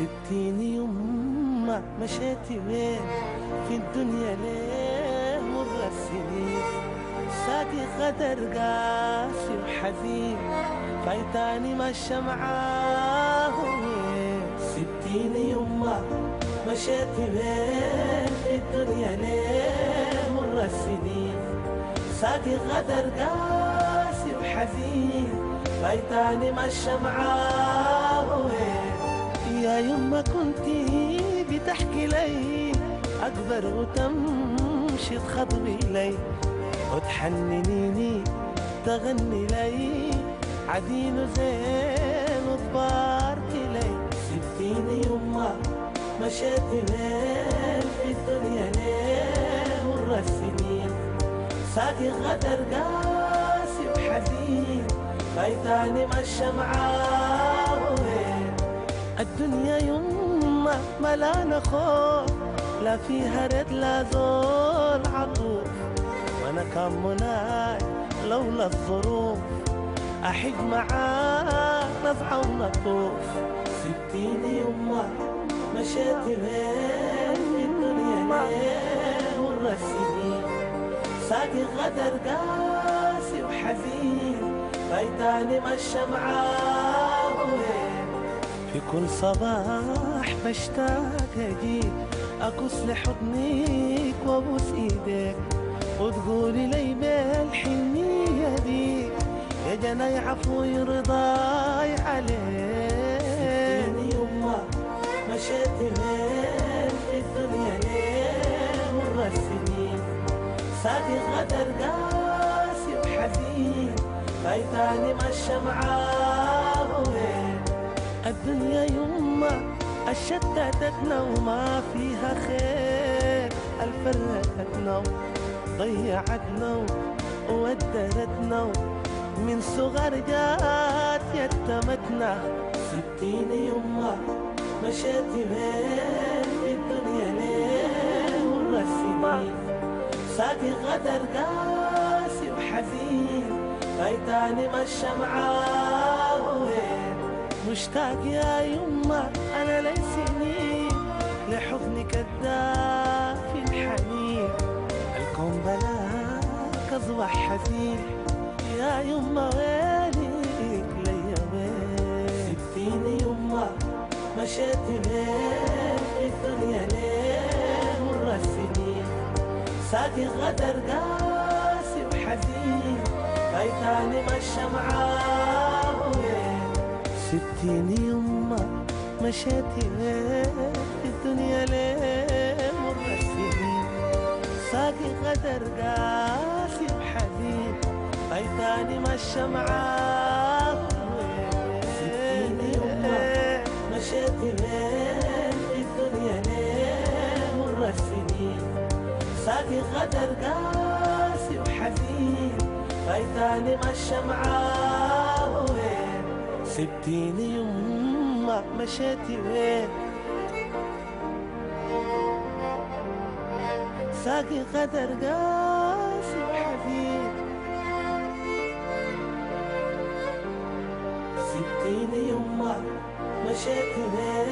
سبتيني يما مشيتي وين في الدنيا ليه مر السنين ساقي غدر قاسي وحزين فايتاني ماشى معاه وين سبتيني يما مشيتي وين في الدنيا ليه مر السنين ساقي غدر قاسي وحزين فايتاني ماشى معاه وين يا يما كنتي بتحكي لي أكبر وتمشي تخطبي لي وتحننيني تغني لي عدين زين وتباركي لي سبتيني يما مشيتي لين في الدنيا ليه مر السنين ساقي غدر قاسي وحزين فايتاني مشى معاه وين الدنيا يما ملانة خوف لا فيها رد لا زول عطوف وانا كان مناي لولا الظروف احج معاه نزعة ونطوف سبتيني يما مشيتي لين في الدنيا ليه مر السنين ساقي غدر قاسي وحزين فايتاني مشى معاه وين في كل صباح بشتاق اجيك اكوس لحضنك وابوس ايديك وتقولي لي بالحنية ديك يا جناي عفوي رضاي عليك سبتيني يما مشيتي لين في الدنيا ليه مر السنين ساقي غدر قاسي وحزين فايتاني مشى معاه وين الدنيا يما الشتتتنا وما فيها خير الفرقتنا ضيعتنا وودرتنا من صغر جات يتمتنا سبتيني يما مشيتي لين في الدنيا ليه مر السنين ساقي غدر قاسي وحزين فايتاني مشى معاه وين مشتاق يا يما انا لي سنين لحضنك الدافي الحنين الكون بلاك اصبح حزين يا يما وينك ليا وين سبتيني يما مشيتي لين في الدنيا ليه مر السنين ساقي غدر قاسي وحزين فايتاني مشى معاه وين سبتيني يما مشيتي لين في الدنيا ليه مر السنين ساقي غدر قاسي وحزين فايتاني مشى معاه وين سبتيني يما مشيتي لين في الدنيا ليه مر السنين ساقي غدر قاسي وحزين فايتاني مشى معاه وين سبتيني يما مشيتي وين ساقي غدر قاسي وحزين سبتيني يما مشيتي وين